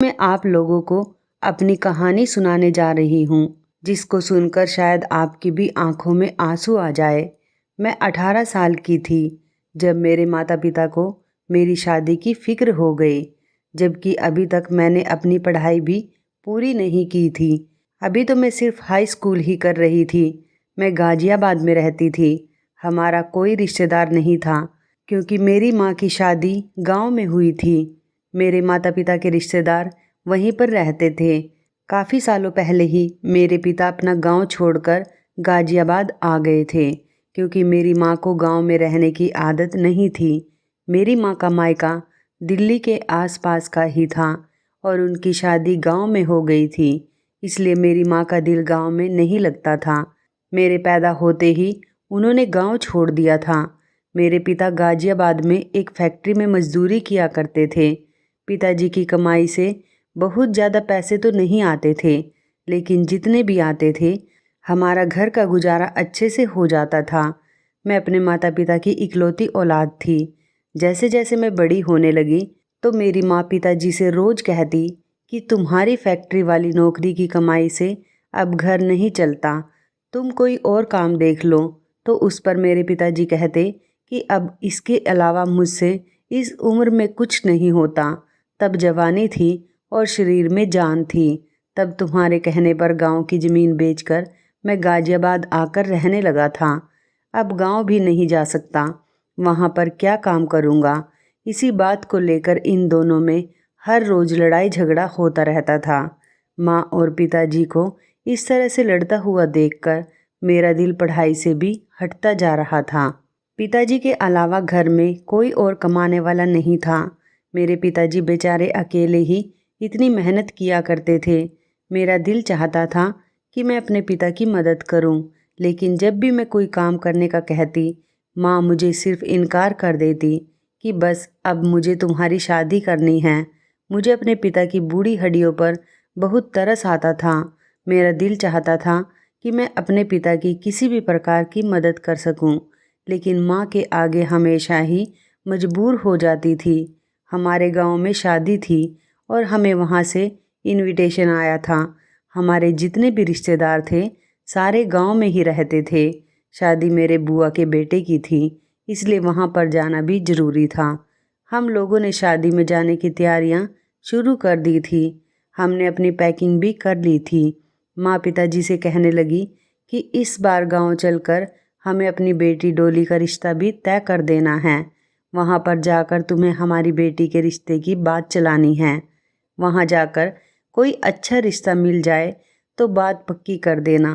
मैं आप लोगों को अपनी कहानी सुनाने जा रही हूँ, जिसको सुनकर शायद आपकी भी आंखों में आंसू आ जाए। मैं 18 साल की थी जब मेरे माता पिता को मेरी शादी की फिक्र हो गई, जबकि अभी तक मैंने अपनी पढ़ाई भी पूरी नहीं की थी। अभी तो मैं सिर्फ हाई स्कूल ही कर रही थी। मैं गाजियाबाद में रहती थी। हमारा कोई रिश्तेदार नहीं था, क्योंकि मेरी माँ की शादी गांव में हुई थी। मेरे माता पिता के रिश्तेदार वहीं पर रहते थे। काफ़ी सालों पहले ही मेरे पिता अपना गांव छोड़कर गाजियाबाद आ गए थे, क्योंकि मेरी माँ को गांव में रहने की आदत नहीं थी। मेरी माँ का मायका दिल्ली के आसपास का ही था और उनकी शादी गांव में हो गई थी, इसलिए मेरी माँ का दिल गांव में नहीं लगता था। मेरे पैदा होते ही उन्होंने गांव छोड़ दिया था। मेरे पिता गाजियाबाद में एक फैक्ट्री में मजदूरी किया करते थे। पिताजी की कमाई से बहुत ज़्यादा पैसे तो नहीं आते थे, लेकिन जितने भी आते थे हमारा घर का गुजारा अच्छे से हो जाता था। मैं अपने माता पिता की इकलौती औलाद थी। जैसे जैसे मैं बड़ी होने लगी तो मेरी माँ पिताजी से रोज़ कहती कि तुम्हारी फैक्ट्री वाली नौकरी की कमाई से अब घर नहीं चलता, तुम कोई और काम देख लो। तो उस पर मेरे पिताजी कहते कि अब इसके अलावा मुझसे इस उम्र में कुछ नहीं होता। तब जवानी थी और शरीर में जान थी। तब तुम्हारे कहने पर गांव की ज़मीन बेचकर मैं गाजियाबाद आकर रहने लगा था। अब गांव भी नहीं जा सकता, वहां पर क्या काम करूंगा। इसी बात को लेकर इन दोनों में हर रोज़ लड़ाई झगड़ा होता रहता था। माँ और पिताजी को इस तरह से लड़ता हुआ देखकर मेरा दिल पढ़ाई से भी हटता जा रहा था। पिताजी के अलावा घर में कोई और कमाने वाला नहीं था। मेरे पिताजी बेचारे अकेले ही इतनी मेहनत किया करते थे। मेरा दिल चाहता था कि मैं अपने पिता की मदद करूं, लेकिन जब भी मैं कोई काम करने का कहती, माँ मुझे सिर्फ इनकार कर देती कि बस अब मुझे तुम्हारी शादी करनी है। मुझे अपने पिता की बूढ़ी हड्डियों पर बहुत तरस आता था। मेरा दिल चाहता था कि मैं अपने पिता की किसी भी प्रकार की मदद कर सकूं, लेकिन माँ के आगे हमेशा ही मजबूर हो जाती थी। हमारे गांव में शादी थी और हमें वहाँ से इनविटेशन आया था। हमारे जितने भी रिश्तेदार थे सारे गांव में ही रहते थे। शादी मेरे बुआ के बेटे की थी, इसलिए वहाँ पर जाना भी ज़रूरी था। हम लोगों ने शादी में जाने की तैयारियाँ शुरू कर दी थी। हमने अपनी पैकिंग भी कर ली थी। माँ पिताजी से कहने लगी कि इस बार गांव चलकर हमें अपनी बेटी डोली का रिश्ता भी तय कर देना है। वहाँ पर जाकर तुम्हें हमारी बेटी के रिश्ते की बात चलानी है। वहाँ जाकर कोई अच्छा रिश्ता मिल जाए तो बात पक्की कर देना।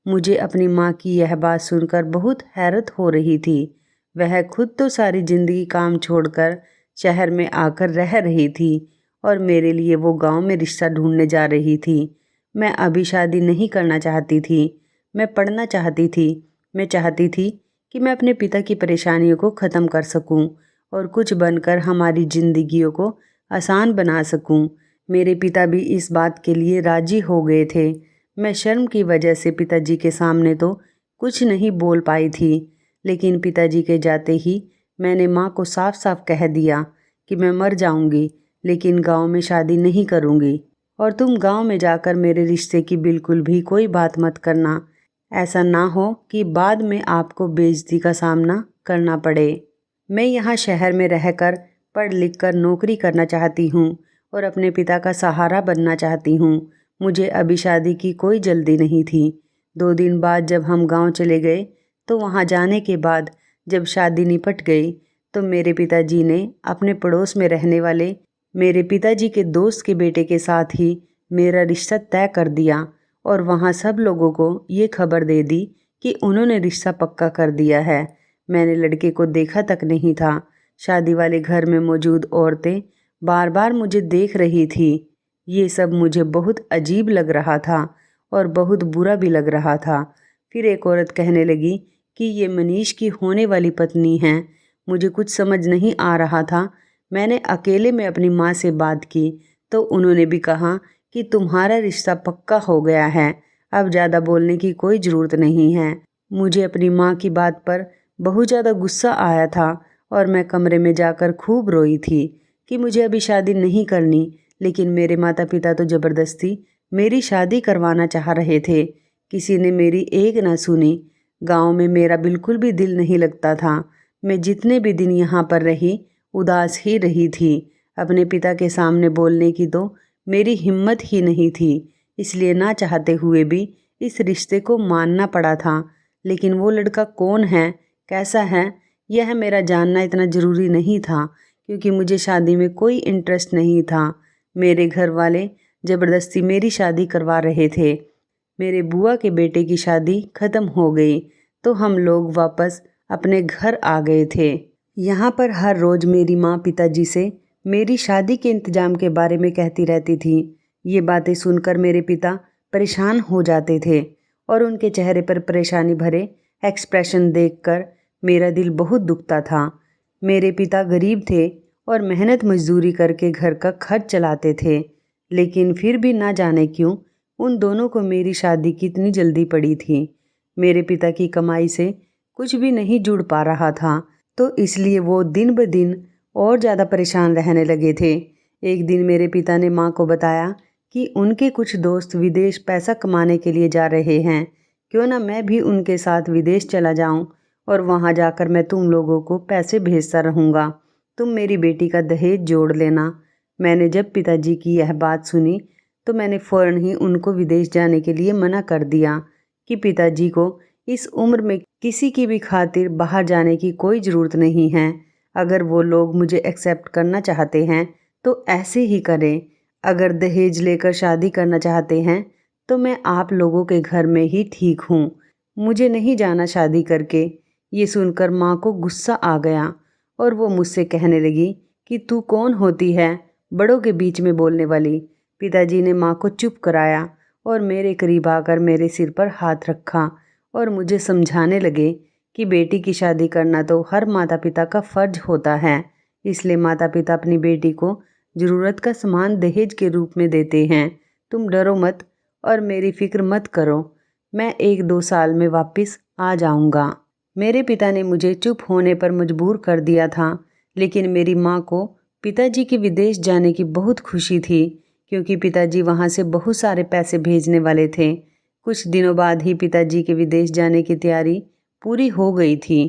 मुझे अपनी माँ की यह बात सुनकर बहुत हैरत हो रही थी। वह खुद तो सारी ज़िंदगी काम छोड़कर शहर में आकर रह रही थी और मेरे लिए वो गांव में रिश्ता ढूंढने जा रही थी। मैं अभी शादी नहीं करना चाहती थी। मैं पढ़ना चाहती थी। मैं चाहती थी कि मैं अपने पिता की परेशानियों को ख़त्म कर सकूं और कुछ बनकर हमारी ज़िंदगियों को आसान बना सकूं। मेरे पिता भी इस बात के लिए राज़ी हो गए थे। मैं शर्म की वजह से पिताजी के सामने तो कुछ नहीं बोल पाई थी, लेकिन पिताजी के जाते ही मैंने माँ को साफ साफ कह दिया कि मैं मर जाऊंगी, लेकिन गांव में शादी नहीं करूंगी और तुम गांव में जाकर मेरे रिश्ते की बिल्कुल भी कोई बात मत करना। ऐसा ना हो कि बाद में आपको बेइज्जती का सामना करना पड़े। मैं यहाँ शहर में रहकर पढ़ लिख कर नौकरी करना चाहती हूँ और अपने पिता का सहारा बनना चाहती हूँ। मुझे अभी शादी की कोई जल्दी नहीं थी। 2 दिन बाद जब हम गांव चले गए तो वहाँ जाने के बाद जब शादी निपट गई तो मेरे पिताजी ने अपने पड़ोस में रहने वाले मेरे पिताजी के दोस्त के बेटे के साथ ही मेरा रिश्ता तय कर दिया और वहाँ सब लोगों को ये खबर दे दी कि उन्होंने रिश्ता पक्का कर दिया है। मैंने लड़के को देखा तक नहीं था। शादी वाले घर में मौजूद औरतें बार बार मुझे देख रही थी। ये सब मुझे बहुत अजीब लग रहा था और बहुत बुरा भी लग रहा था। फिर एक औरत कहने लगी कि ये मनीष की होने वाली पत्नी है। मुझे कुछ समझ नहीं आ रहा था। मैंने अकेले में अपनी माँ से बात की तो उन्होंने भी कहा कि तुम्हारा रिश्ता पक्का हो गया है, अब ज़्यादा बोलने की कोई ज़रूरत नहीं है। मुझे अपनी माँ की बात पर बहुत ज़्यादा गुस्सा आया था और मैं कमरे में जाकर खूब रोई थी कि मुझे अभी शादी नहीं करनी, लेकिन मेरे माता पिता तो ज़बरदस्ती मेरी शादी करवाना चाह रहे थे। किसी ने मेरी एक ना सुनी। गांव में मेरा बिल्कुल भी दिल नहीं लगता था। मैं जितने भी दिन यहाँ पर रही उदास ही रही थी। अपने पिता के सामने बोलने की तो मेरी हिम्मत ही नहीं थी, इसलिए ना चाहते हुए भी इस रिश्ते को मानना पड़ा था। लेकिन वो लड़का कौन है, कैसा है, यह मेरा जानना इतना ज़रूरी नहीं था, क्योंकि मुझे शादी में कोई इंटरेस्ट नहीं था। मेरे घर वाले ज़बरदस्ती मेरी शादी करवा रहे थे। मेरे बुआ के बेटे की शादी ख़त्म हो गई तो हम लोग वापस अपने घर आ गए थे। यहाँ पर हर रोज़ मेरी माँ पिताजी से मेरी शादी के इंतज़ाम के बारे में कहती रहती थी। ये बातें सुनकर मेरे पिता परेशान हो जाते थे और उनके चेहरे पर परेशानी भरे एक्सप्रेशन देखकर मेरा दिल बहुत दुखता था। मेरे पिता गरीब थे और मेहनत मजदूरी करके घर का खर्च चलाते थे, लेकिन फिर भी ना जाने क्यों उन दोनों को मेरी शादी की इतनी जल्दी पड़ी थी। मेरे पिता की कमाई से कुछ भी नहीं जुड़ पा रहा था, तो इसलिए वो दिन ब दिन और ज़्यादा परेशान रहने लगे थे। एक दिन मेरे पिता ने माँ को बताया कि उनके कुछ दोस्त विदेश पैसा कमाने के लिए जा रहे हैं, क्यों ना मैं भी उनके साथ विदेश चला जाऊं और वहां जाकर मैं तुम लोगों को पैसे भेजता रहूँगा। तुम मेरी बेटी का दहेज जोड़ लेना। मैंने जब पिताजी की यह बात सुनी तो मैंने फ़ौरन ही उनको विदेश जाने के लिए मना कर दिया कि पिताजी को इस उम्र में किसी की भी खातिर बाहर जाने की कोई ज़रूरत नहीं है। अगर वो लोग मुझे एक्सेप्ट करना चाहते हैं तो ऐसे ही करें। अगर दहेज लेकर शादी करना चाहते हैं तो मैं आप लोगों के घर में ही ठीक हूँ। मुझे नहीं जाना शादी करके। ये सुनकर माँ को गुस्सा आ गया और वो मुझसे कहने लगी कि तू कौन होती है बड़ों के बीच में बोलने वाली। पिताजी ने माँ को चुप कराया और मेरे करीब आकर मेरे सिर पर हाथ रखा और मुझे समझाने लगे कि बेटी की शादी करना तो हर माता पिता का फ़र्ज होता है, इसलिए माता पिता अपनी बेटी को ज़रूरत का सामान दहेज के रूप में देते हैं। तुम डरो मत और मेरी फ़िक्र मत करो, मैं 1-2 साल में वापस आ जाऊंगा। मेरे पिता ने मुझे चुप होने पर मजबूर कर दिया था, लेकिन मेरी माँ को पिताजी के विदेश जाने की बहुत खुशी थी, क्योंकि पिताजी वहाँ से बहुत सारे पैसे भेजने वाले थे। कुछ दिनों बाद ही पिताजी के विदेश जाने की तैयारी पूरी हो गई थी।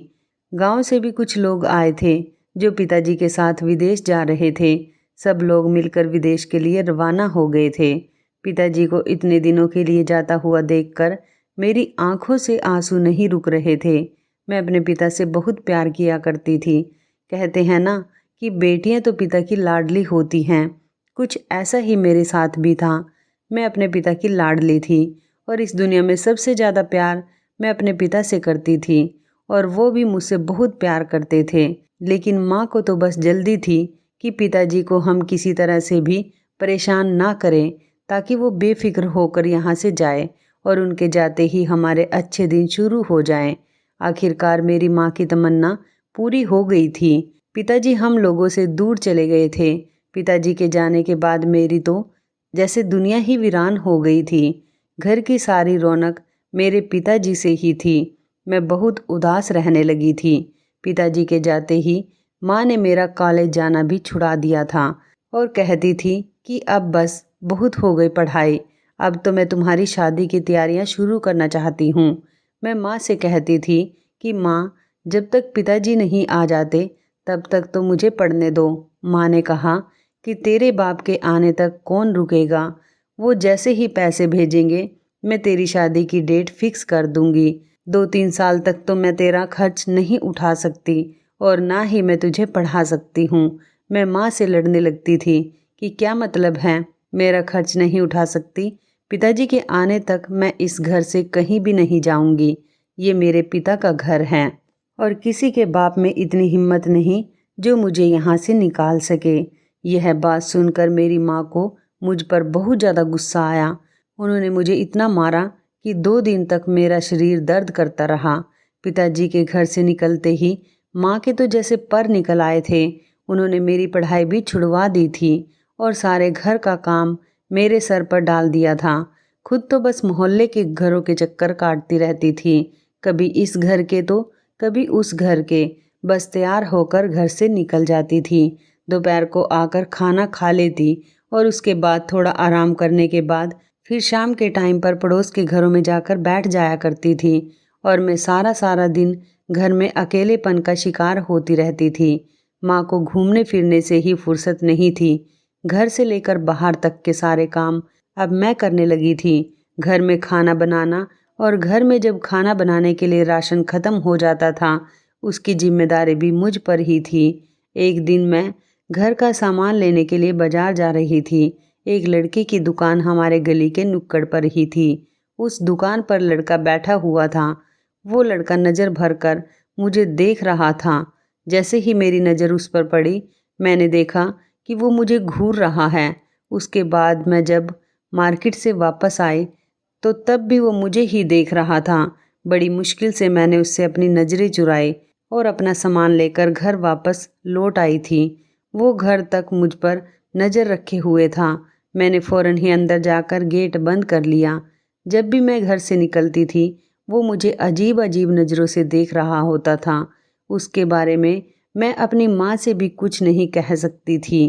गांव से भी कुछ लोग आए थे जो पिताजी के साथ विदेश जा रहे थे। सब लोग मिलकर विदेश के लिए रवाना हो गए थे। पिताजी को इतने दिनों के लिए जाता हुआ देखकर मेरी आंखों से आंसू नहीं रुक रहे थे। मैं अपने पिता से बहुत प्यार किया करती थी। कहते हैं ना कि बेटियां तो पिता की लाडली होती हैं, कुछ ऐसा ही मेरे साथ भी था। मैं अपने पिता की लाडली थी और इस दुनिया में सबसे ज़्यादा प्यार मैं अपने पिता से करती थी और वो भी मुझसे बहुत प्यार करते थे। लेकिन माँ को तो बस जल्दी थी कि पिताजी को हम किसी तरह से भी परेशान ना करें, ताकि वो बेफिक्र होकर यहाँ से जाए और उनके जाते ही हमारे अच्छे दिन शुरू हो जाएं। आखिरकार मेरी माँ की तमन्ना पूरी हो गई थी। पिताजी हम लोगों से दूर चले गए थे। पिताजी के जाने के बाद मेरी तो जैसे दुनिया ही वीरान हो गई थी। घर की सारी रौनक मेरे पिताजी से ही थी। मैं बहुत उदास रहने लगी थी। पिताजी के जाते ही माँ ने मेरा कॉलेज जाना भी छुड़ा दिया था और कहती थी कि अब बस बहुत हो गई पढ़ाई, अब तो मैं तुम्हारी शादी की तैयारियां शुरू करना चाहती हूँ। मैं माँ से कहती थी कि माँ, जब तक पिताजी नहीं आ जाते तब तक तो मुझे पढ़ने दो। माँ ने कहा कि तेरे बाप के आने तक कौन रुकेगा, वो जैसे ही पैसे भेजेंगे मैं तेरी शादी की डेट फिक्स कर दूंगी। 2-3 साल तक तो मैं तेरा खर्च नहीं उठा सकती और ना ही मैं तुझे पढ़ा सकती हूँ। मैं माँ से लड़ने लगती थी कि क्या मतलब है, मेरा खर्च नहीं उठा सकती, पिताजी के आने तक मैं इस घर से कहीं भी नहीं जाऊंगी। ये मेरे पिता का घर है और किसी के बाप में इतनी हिम्मत नहीं जो मुझे यहाँ से निकाल सके। यह बात सुनकर मेरी माँ को मुझ पर बहुत ज़्यादा गुस्सा आया। उन्होंने मुझे इतना मारा कि 2 दिन तक मेरा शरीर दर्द करता रहा। पिताजी के घर से निकलते ही माँ के तो जैसे पर निकल आए थे। उन्होंने मेरी पढ़ाई भी छुड़वा दी थी और सारे घर का काम मेरे सर पर डाल दिया था। खुद तो बस मोहल्ले के घरों के चक्कर काटती रहती थी, कभी इस घर के तो कभी उस घर के। बस तैयार होकर घर से निकल जाती थी। दोपहर को आकर खाना खा लेती और उसके बाद थोड़ा आराम करने के बाद फिर शाम के टाइम पर पड़ोस के घरों में जाकर बैठ जाया करती थी और मैं सारा सारा दिन घर में अकेलेपन का शिकार होती रहती थी। माँ को घूमने फिरने से ही फुर्सत नहीं थी। घर से लेकर बाहर तक के सारे काम अब मैं करने लगी थी। घर में खाना बनाना और घर में जब खाना बनाने के लिए राशन ख़त्म हो जाता था उसकी जिम्मेदारी भी मुझ पर ही थी। एक दिन मैं घर का सामान लेने के लिए बाजार जा रही थी। एक लड़के की दुकान हमारे गली के नुक्कड़ पर ही थी। उस दुकान पर लड़का बैठा हुआ था। वो लड़का नज़र भरकर मुझे देख रहा था। जैसे ही मेरी नज़र उस पर पड़ी मैंने देखा कि वो मुझे घूर रहा है। उसके बाद मैं जब मार्केट से वापस आई तो तब भी वो मुझे ही देख रहा था। बड़ी मुश्किल से मैंने उससे अपनी नज़रें चुराई और अपना सामान लेकर घर वापस लौट आई थी। वो घर तक मुझ पर नज़र रखे हुए था। मैंने फ़ौरन ही अंदर जाकर गेट बंद कर लिया। जब भी मैं घर से निकलती थी वो मुझे अजीब अजीब नज़रों से देख रहा होता था। उसके बारे में मैं अपनी माँ से भी कुछ नहीं कह सकती थी।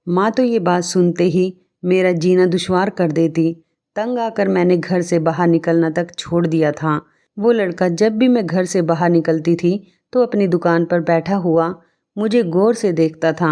माँ तो ये बात सुनते ही मेरा जीना दुश्वार कर देती। तंग आकर मैंने घर से बाहर निकलना तक छोड़ दिया था। वो लड़का जब भी मैं घर से बाहर निकलती थी तो अपनी दुकान पर बैठा हुआ मुझे गौर से देखता था।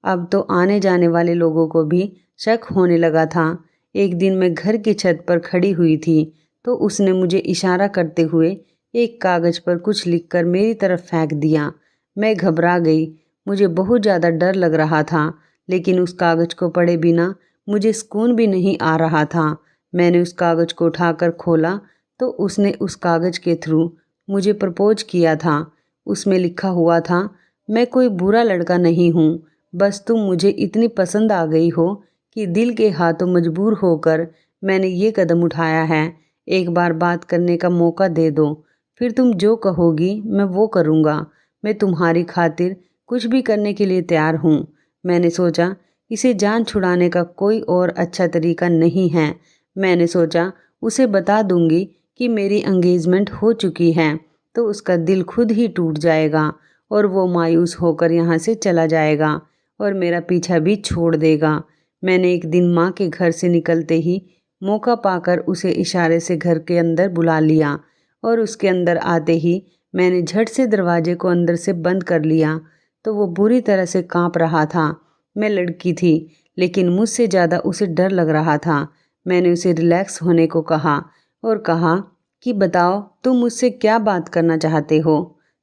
अब तो आने जाने वाले लोगों को भी शक होने लगा था। एक दिन मैं घर की छत पर खड़ी हुई थी तो उसने मुझे इशारा करते हुए एक कागज़ पर कुछ लिखकर मेरी तरफ फेंक दिया। मैं घबरा गई। मुझे बहुत ज़्यादा डर लग रहा था, लेकिन उस कागज़ को पढ़े बिना मुझे सुकून भी नहीं आ रहा था। मैंने उस कागज़ को उठाकर खोला तो उसने उस कागज़ के थ्रू मुझे प्रपोज किया था। उसमें लिखा हुआ था, मैं कोई बुरा लड़का नहीं हूँ, बस तुम मुझे इतनी पसंद आ गई हो कि दिल के हाथों मजबूर होकर मैंने ये कदम उठाया है। एक बार बात करने का मौका दे दो, फिर तुम जो कहोगी मैं वो करूँगा। मैं तुम्हारी खातिर कुछ भी करने के लिए तैयार हूँ। मैंने सोचा इसे जान छुड़ाने का कोई और अच्छा तरीका नहीं है। मैंने सोचा उसे बता दूंगी कि मेरी एंगेजमेंट हो चुकी है तो उसका दिल खुद ही टूट जाएगा और वो मायूस होकर यहाँ से चला जाएगा और मेरा पीछा भी छोड़ देगा। मैंने एक दिन माँ के घर से निकलते ही मौका पाकर उसे इशारे से घर के अंदर बुला लिया और उसके अंदर आते ही मैंने झट से दरवाजे को अंदर से बंद कर लिया तो वो बुरी तरह से कांप रहा था। मैं लड़की थी लेकिन मुझसे ज़्यादा उसे डर लग रहा था। मैंने उसे रिलैक्स होने को कहा और कहा कि बताओ तुम मुझसे क्या बात करना चाहते हो।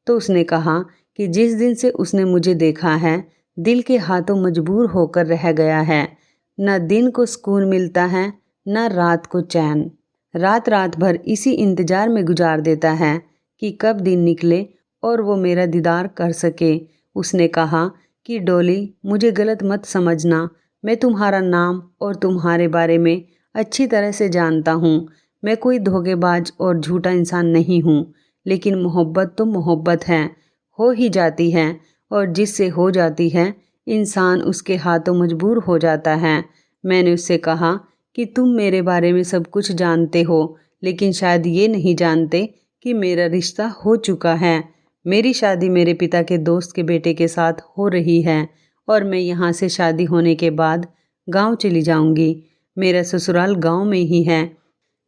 तो उसने कहा कि जिस दिन से उसने मुझे देखा है दिल के हाथों मजबूर होकर रह गया है। न दिन को सुकून मिलता है न रात को चैन। रात रात भर इसी इंतज़ार में गुजार देता है कि कब दिन निकले और वो मेरा दीदार कर सके। उसने कहा कि डॉली मुझे गलत मत समझना, मैं तुम्हारा नाम और तुम्हारे बारे में अच्छी तरह से जानता हूँ। मैं कोई धोखेबाज और झूठा इंसान नहीं हूँ, लेकिन मोहब्बत तो मोहब्बत है, हो ही जाती है और जिससे हो जाती है इंसान उसके हाथों मजबूर हो जाता है। मैंने उससे कहा कि तुम मेरे बारे में सब कुछ जानते हो लेकिन शायद ये नहीं जानते कि मेरा रिश्ता हो चुका है। मेरी शादी मेरे पिता के दोस्त के बेटे के साथ हो रही है और मैं यहाँ से शादी होने के बाद गांव चली जाऊंगी। मेरा ससुराल गांव में ही है।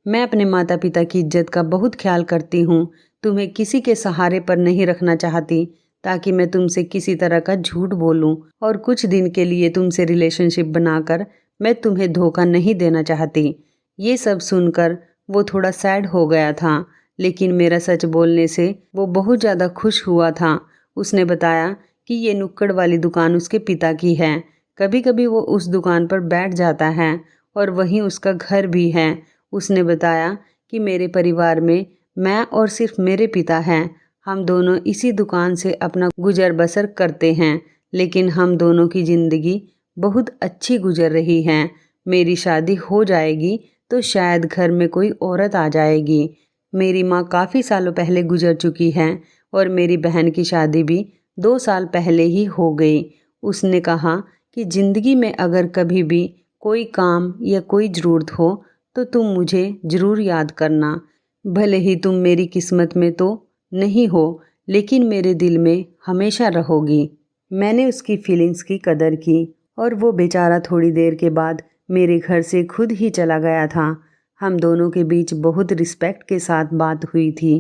मैं अपने माता पिता की इज्जत का बहुत ख्याल करती हूँ। तुम्हें किसी के सहारे पर नहीं रखना चाहती ताकि मैं तुमसे किसी तरह का झूठ बोलूँ और कुछ दिन के लिए तुमसे रिलेशनशिप बनाकर मैं तुम्हें धोखा नहीं देना चाहती। ये सब सुनकर वो थोड़ा सैड हो गया था, लेकिन मेरा सच बोलने से वो बहुत ज़्यादा खुश हुआ था। उसने बताया कि ये नुक्कड़ वाली दुकान उसके पिता की है। कभी कभी वो उस दुकान पर बैठ जाता है और वहीं उसका घर भी है। उसने बताया कि मेरे परिवार में मैं और सिर्फ मेरे पिता हैं। हम दोनों इसी दुकान से अपना गुजर बसर करते हैं, लेकिन हम दोनों की ज़िंदगी बहुत अच्छी गुजर रही है। मेरी शादी हो जाएगी तो शायद घर में कोई औरत आ जाएगी। मेरी माँ काफ़ी सालों पहले गुजर चुकी है और मेरी बहन की शादी भी 2 साल पहले ही हो गई। उसने कहा कि ज़िंदगी में अगर कभी भी कोई काम या कोई ज़रूरत हो तो तुम मुझे ज़रूर याद करना। भले ही तुम मेरी किस्मत में तो नहीं हो, लेकिन मेरे दिल में हमेशा रहोगी। मैंने उसकी फीलिंग्स की कदर की और वो बेचारा थोड़ी देर के बाद मेरे घर से खुद ही चला गया था। हम दोनों के बीच बहुत रिस्पेक्ट के साथ बात हुई थी।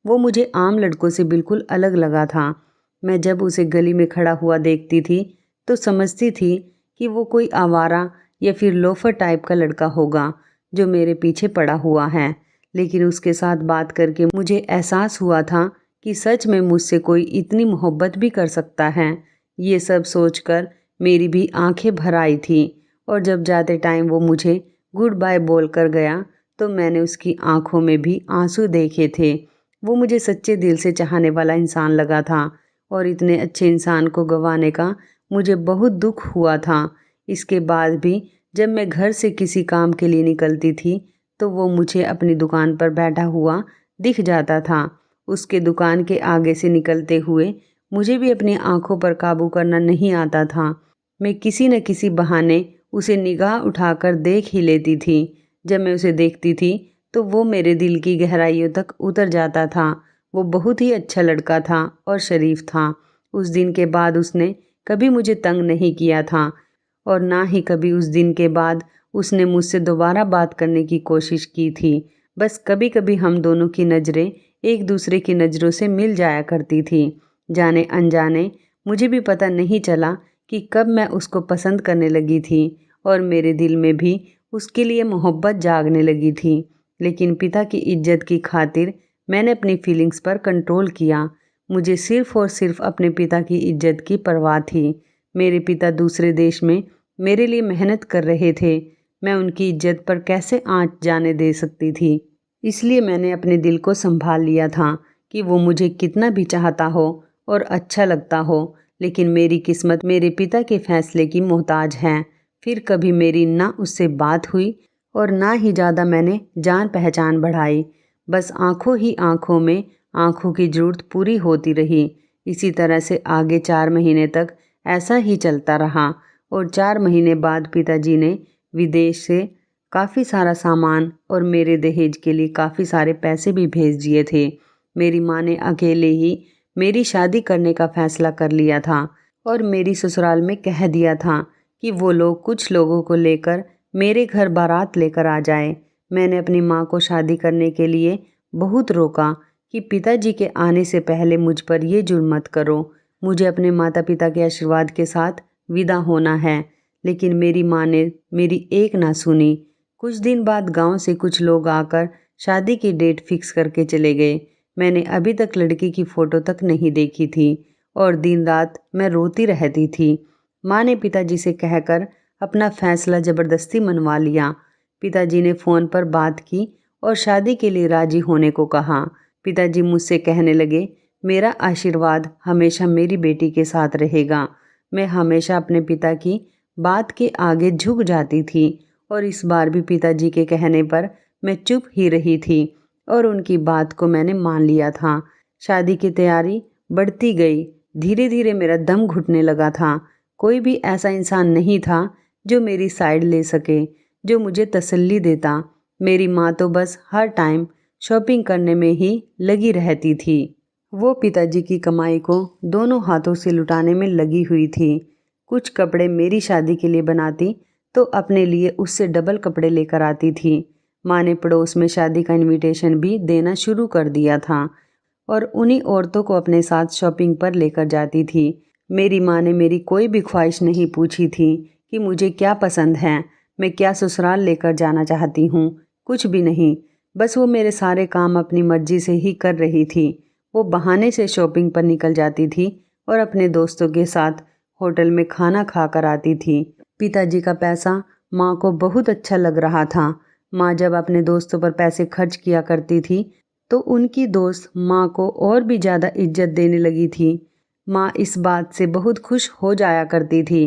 वो मुझे आम लड़कों से बिल्कुल अलग लगा था। मैं जब उसे गली में खड़ा हुआ देखती थी तो समझती थी कि वो कोई आवारा या फिर लोफर टाइप का लड़का होगा जो मेरे पीछे पड़ा हुआ है। लेकिन उसके साथ बात करके मुझे एहसास हुआ था कि सच में मुझसे कोई इतनी मोहब्बत भी कर सकता है। ये सब सोचकर मेरी भी आंखें भर आई थी और जब जाते टाइम वो मुझे गुड बाय बोल कर गया तो मैंने उसकी आंखों में भी आंसू देखे थे। वो मुझे सच्चे दिल से चाहने वाला इंसान लगा था और इतने अच्छे इंसान को गंवाने का मुझे बहुत दुख हुआ था। इसके बाद भी जब मैं घर से किसी काम के लिए निकलती थी तो वो मुझे अपनी दुकान पर बैठा हुआ दिख जाता था। उसके दुकान के आगे से निकलते हुए मुझे भी अपनी आंखों पर काबू करना नहीं आता था। मैं किसी न किसी बहाने उसे निगाह उठाकर देख ही लेती थी। जब मैं उसे देखती थी तो वो मेरे दिल की गहराइयों तक उतर जाता था। वो बहुत ही अच्छा लड़का था और शरीफ था। उस दिन के बाद उसने कभी मुझे तंग नहीं किया था और ना ही कभी उस दिन के बाद उसने मुझसे दोबारा बात करने की कोशिश की थी। बस कभी कभी हम दोनों की नज़रें एक दूसरे की नज़रों से मिल जाया करती थी। जाने अनजाने मुझे भी पता नहीं चला कि कब मैं उसको पसंद करने लगी थी और मेरे दिल में भी उसके लिए मोहब्बत जागने लगी थी। लेकिन पिता की इज्जत की खातिर मैंने अपनी फीलिंग्स पर कंट्रोल किया। मुझे सिर्फ़ और सिर्फ अपने पिता की इज्जत की परवाह थी। मेरे पिता दूसरे देश में मेरे लिए मेहनत कर रहे थे। मैं उनकी इज्जत पर कैसे आँच जाने दे सकती थी। इसलिए मैंने अपने दिल को संभाल लिया था कि वो मुझे कितना भी चाहता हो और अच्छा लगता हो, लेकिन मेरी किस्मत मेरे पिता के फैसले की मोहताज है। फिर कभी मेरी ना उससे बात हुई और ना ही ज़्यादा मैंने जान पहचान बढ़ाई। बस आंखों ही आंखों में आंखों की ज़रूरत पूरी होती रही। इसी तरह से आगे 4 महीने तक ऐसा ही चलता रहा और 4 महीने बाद पिताजी ने विदेश से काफ़ी सारा सामान और मेरे दहेज के लिए काफ़ी सारे पैसे भी भेज दिए थे। मेरी माँ ने अकेले ही मेरी शादी करने का फ़ैसला कर लिया था और मेरी ससुराल में कह दिया था कि वो लोग कुछ लोगों को लेकर मेरे घर बारात लेकर आ जाए। मैंने अपनी माँ को शादी करने के लिए बहुत रोका कि पिताजी के आने से पहले मुझ पर ये जुल्म मत करो, मुझे अपने माता पिता के आशीर्वाद के साथ विदा होना है। लेकिन मेरी माँ ने मेरी एक ना सुनी। कुछ दिन बाद गांव से कुछ लोग आकर शादी की डेट फिक्स करके चले गए। मैंने अभी तक लड़की की फ़ोटो तक नहीं देखी थी और दिन रात मैं रोती रहती थी। माँ ने पिताजी से कहकर अपना फ़ैसला ज़बरदस्ती मनवा लिया। पिताजी ने फ़ोन पर बात की और शादी के लिए राज़ी होने को कहा। पिताजी मुझसे कहने लगे, मेरा आशीर्वाद हमेशा मेरी बेटी के साथ रहेगा। मैं हमेशा अपने पिता की बात के आगे झुक जाती थी और इस बार भी पिताजी के कहने पर मैं चुप ही रही थी और उनकी बात को मैंने मान लिया था। शादी की तैयारी बढ़ती गई। धीरे धीरे मेरा दम घुटने लगा था। कोई भी ऐसा इंसान नहीं था जो मेरी साइड ले सके, जो मुझे तसल्ली देता। मेरी माँ तो बस हर टाइम शॉपिंग करने में ही लगी रहती थी। वो पिताजी की कमाई को दोनों हाथों से लुटाने में लगी हुई थी। कुछ कपड़े मेरी शादी के लिए बनाती तो अपने लिए उससे डबल कपड़े लेकर आती थी। माँ ने पड़ोस में शादी का इनविटेशन भी देना शुरू कर दिया था और उन्हीं औरतों को अपने साथ शॉपिंग पर लेकर जाती थी। मेरी माँ ने मेरी कोई भी ख्वाहिश नहीं पूछी थी कि मुझे क्या पसंद है, मैं क्या ससुराल लेकर जाना चाहती हूँ, कुछ भी नहीं। बस वो मेरे सारे काम अपनी मर्जी से ही कर रही थी। वो बहाने से शॉपिंग पर निकल जाती थी और अपने दोस्तों के साथ होटल में खाना खा कर आती थी। पिताजी का पैसा माँ को बहुत अच्छा लग रहा था। माँ जब अपने दोस्तों पर पैसे खर्च किया करती थी तो उनकी दोस्त माँ को और भी ज़्यादा इज्जत देने लगी थी। माँ इस बात से बहुत खुश हो जाया करती थी।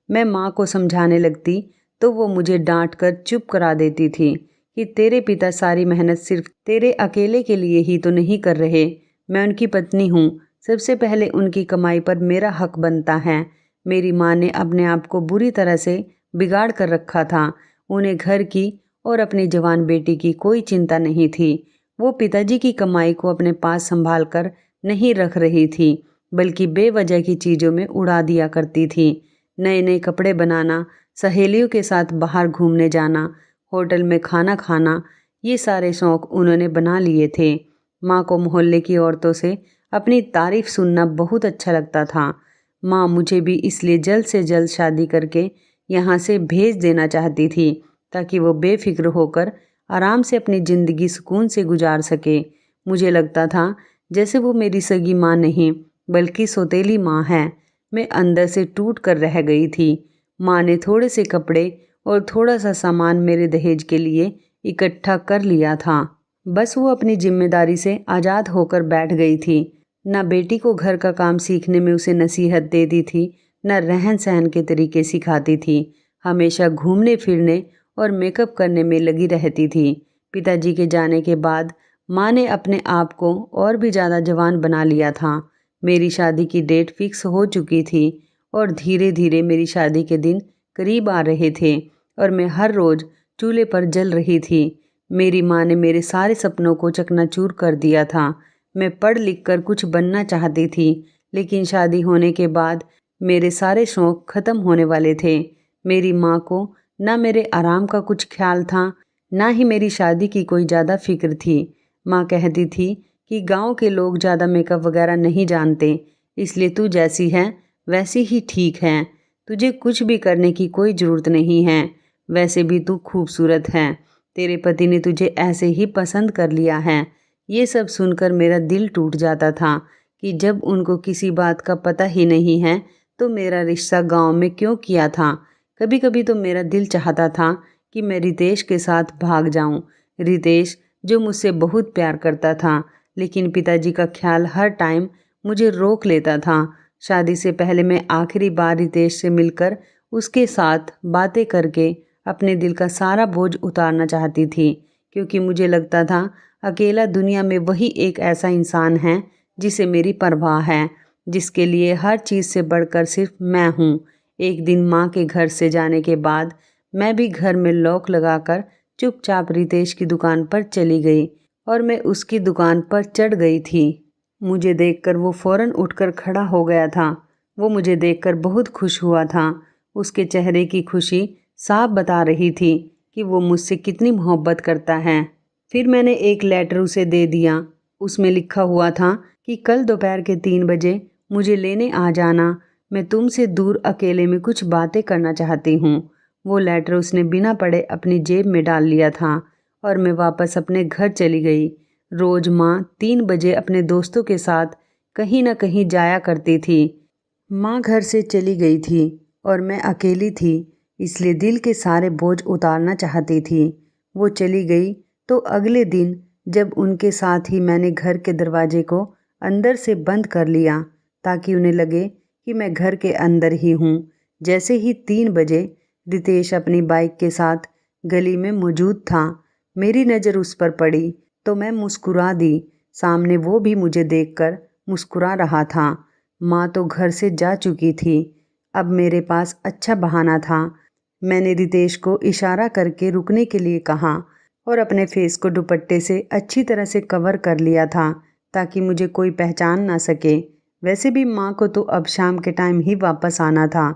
मैं माँ को समझाने लगती तो वो मुझे डांट कर चुप करा देती थी कि तेरे पिता सारी मेहनत सिर्फ तेरे अकेले के लिए ही तो नहीं कर रहे। मैं उनकी पत्नी हूँ, सबसे पहले उनकी कमाई पर मेरा हक बनता है। मेरी माँ ने अपने आप को बुरी तरह से बिगाड़ कर रखा था। उन्हें घर की और अपनी जवान बेटी की कोई चिंता नहीं थी। वो पिताजी की कमाई को अपने पास संभाल कर नहीं रख रही थी, बल्कि बेवजह की चीज़ों में उड़ा दिया करती थी। नए नए कपड़े बनाना, सहेलियों के साथ बाहर घूमने जाना, होटल में खाना खाना, ये सारे शौक़ उन्होंने बना लिए थे। माँ को मोहल्ले की औरतों से अपनी तारीफ़ सुनना बहुत अच्छा लगता था। माँ मुझे भी इसलिए जल्द से जल्द शादी करके यहाँ से भेज देना चाहती थी, ताकि वो बेफिक्र होकर आराम से अपनी ज़िंदगी सुकून से गुजार सके। मुझे लगता था जैसे वो मेरी सगी माँ नहीं बल्कि सौतेली माँ है। मैं अंदर से टूट कर रह गई थी। माँ ने थोड़े से कपड़े और थोड़ा सा सामान मेरे दहेज के लिए इकट्ठा कर लिया था। बस वो अपनी जिम्मेदारी से आज़ाद होकर बैठ गई थी। न बेटी को घर का काम सीखने में उसे नसीहत देती थी, न रहन सहन के तरीके सिखाती थी। हमेशा घूमने फिरने और मेकअप करने में लगी रहती थी। पिताजी के जाने के बाद माँ ने अपने आप को और भी ज़्यादा जवान बना लिया था। मेरी शादी की डेट फिक्स हो चुकी थी और धीरे धीरे मेरी शादी के दिन करीब आ रहे थे और मैं हर रोज़ चूल्हे पर जल रही थी। मेरी माँ ने मेरे सारे सपनों को चकनाचूर कर दिया था। मैं पढ़ लिख कर कुछ बनना चाहती थी, लेकिन शादी होने के बाद मेरे सारे शौक़ ख़त्म होने वाले थे। मेरी माँ को ना मेरे आराम का कुछ ख्याल था, ना ही मेरी शादी की कोई ज़्यादा फिक्र थी। माँ कहती थी कि गांव के लोग ज़्यादा मेकअप वगैरह नहीं जानते, इसलिए तू जैसी है वैसी ही ठीक है। तुझे कुछ भी करने की कोई ज़रूरत नहीं है। वैसे भी तू खूबसूरत है। तेरे पति ने तुझे ऐसे ही पसंद कर लिया है। ये सब सुनकर मेरा दिल टूट जाता था कि जब उनको किसी बात का पता ही नहीं है तो मेरा रिश्ता गांव में क्यों किया था। कभी कभी तो मेरा दिल चाहता था कि मैं रितेश के साथ भाग जाऊं। रितेश जो मुझसे बहुत प्यार करता था, लेकिन पिताजी का ख्याल हर टाइम मुझे रोक लेता था। शादी से पहले मैं आखिरी बार रितेश से मिलकर उसके साथ बातें करके अपने दिल का सारा बोझ उतारना चाहती थी, क्योंकि मुझे लगता था अकेला दुनिया में वही एक ऐसा इंसान है जिसे मेरी परवाह है, जिसके लिए हर चीज़ से बढ़कर सिर्फ मैं हूँ। एक दिन माँ के घर से जाने के बाद मैं भी घर में लॉक लगाकर चुपचाप रितेश की दुकान पर चली गई और मैं उसकी दुकान पर चढ़ गई थी। मुझे देखकर वो फ़ौरन उठकर खड़ा हो गया था। वो मुझे देखकर बहुत खुश हुआ था। उसके चेहरे की खुशी साफ बता रही थी कि वो मुझसे कितनी मोहब्बत करता है। फिर मैंने एक लेटर उसे दे दिया। उसमें लिखा हुआ था कि कल दोपहर के 3 बजे मुझे लेने आ जाना। मैं तुमसे दूर अकेले में कुछ बातें करना चाहती हूँ। वो लेटर उसने बिना पढ़े अपनी जेब में डाल लिया था और मैं वापस अपने घर चली गई। रोज़ माँ 3 बजे अपने दोस्तों के साथ कहीं न कहीं जाया करती थी। माँ घर से चली गई थी और मैं अकेली थी, इसलिए दिल के सारे बोझ उतारना चाहती थी। वो चली गई तो अगले दिन जब उनके साथ ही मैंने घर के दरवाजे को अंदर से बंद कर लिया ताकि उन्हें लगे कि मैं घर के अंदर ही हूँ। जैसे ही 3 बजे रितेश अपनी बाइक के साथ गली में मौजूद था, मेरी नज़र उस पर पड़ी तो मैं मुस्कुरा दी। सामने वो भी मुझे देखकर मुस्कुरा रहा था। माँ तो घर से जा चुकी थी। अब मेरे पास अच्छा बहाना था। मैंने रितेश को इशारा करके रुकने के लिए कहा और अपने फेस को दुपट्टे से अच्छी तरह से कवर कर लिया था ताकि मुझे कोई पहचान ना सके। वैसे भी माँ को तो अब शाम के टाइम ही वापस आना था।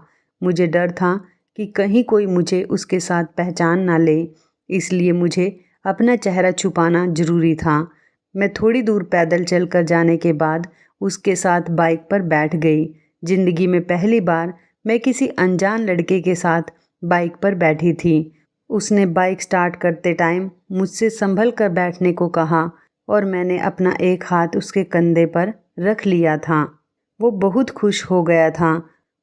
मुझे डर था कि कहीं कोई मुझे उसके साथ पहचान ना ले, इसलिए मुझे अपना चेहरा छुपाना ज़रूरी था। मैं थोड़ी दूर पैदल चलकर जाने के बाद उसके साथ बाइक पर बैठ गई। ज़िंदगी में पहली बार मैं किसी अनजान लड़के के साथ बाइक पर बैठी थी। उसने बाइक स्टार्ट करते टाइम मुझसे संभल कर बैठने को कहा और मैंने अपना एक हाथ उसके कंधे पर रख लिया था। वो बहुत खुश हो गया था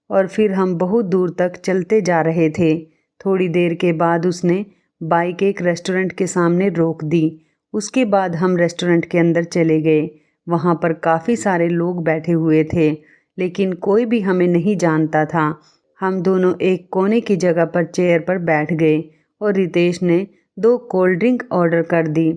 और फिर हम बहुत दूर तक चलते जा रहे थे। थोड़ी देर के बाद उसने बाइक एक रेस्टोरेंट के सामने रोक दी। उसके बाद हम रेस्टोरेंट के अंदर चले गए। वहाँ पर काफ़ी सारे लोग बैठे हुए थे, लेकिन कोई भी हमें नहीं जानता था। हम दोनों एक कोने की जगह पर चेयर पर बैठ गए और रितेश ने 2 कोल्ड ड्रिंक ऑर्डर कर दी।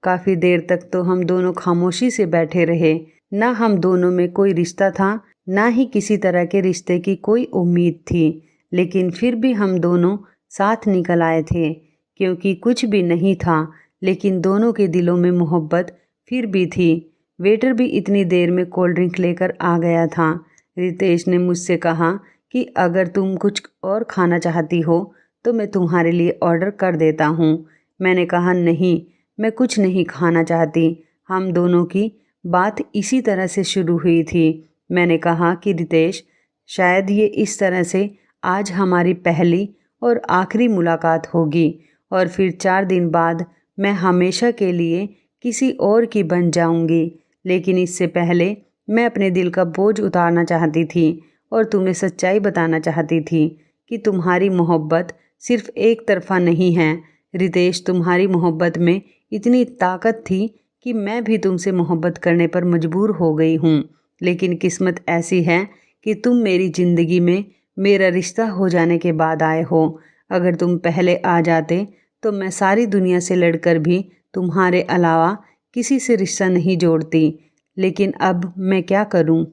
काफ़ी देर तक तो हम दोनों खामोशी से बैठे रहे। ना हम दोनों में कोई रिश्ता था, ना ही किसी तरह के रिश्ते की कोई उम्मीद थी, लेकिन फिर भी हम दोनों साथ निकल आए थे। क्योंकि कुछ भी नहीं था, लेकिन दोनों के दिलों में मोहब्बत फिर भी थी। वेटर भी इतनी देर में कोल्ड ड्रिंक लेकर आ गया था। रितेश ने मुझसे कहा कि अगर तुम कुछ और खाना चाहती हो तो मैं तुम्हारे लिए ऑर्डर कर देता हूँ। मैंने कहा नहीं, मैं कुछ नहीं खाना चाहती। हम दोनों की बात इसी तरह से शुरू हुई थी। मैंने कहा कि रितेश, शायद ये इस तरह से आज हमारी पहली और आखिरी मुलाकात होगी और फिर 4 दिन बाद मैं हमेशा के लिए किसी और की बन जाऊंगी। लेकिन इससे पहले मैं अपने दिल का बोझ उतारना चाहती थी और तुम्हें सच्चाई बताना चाहती थी कि तुम्हारी मोहब्बत सिर्फ एक तरफा नहीं है। रितेश, तुम्हारी मोहब्बत में इतनी ताकत थी कि मैं भी तुमसे मोहब्बत करने पर मजबूर हो गई हूँ। लेकिन किस्मत ऐसी है कि तुम मेरी ज़िंदगी में मेरा रिश्ता हो जाने के बाद आए हो। अगर तुम पहले आ जाते तो मैं सारी दुनिया से लड़कर भी तुम्हारे अलावा किसी से रिश्ता नहीं जोड़ती। लेकिन अब मैं क्या करूं?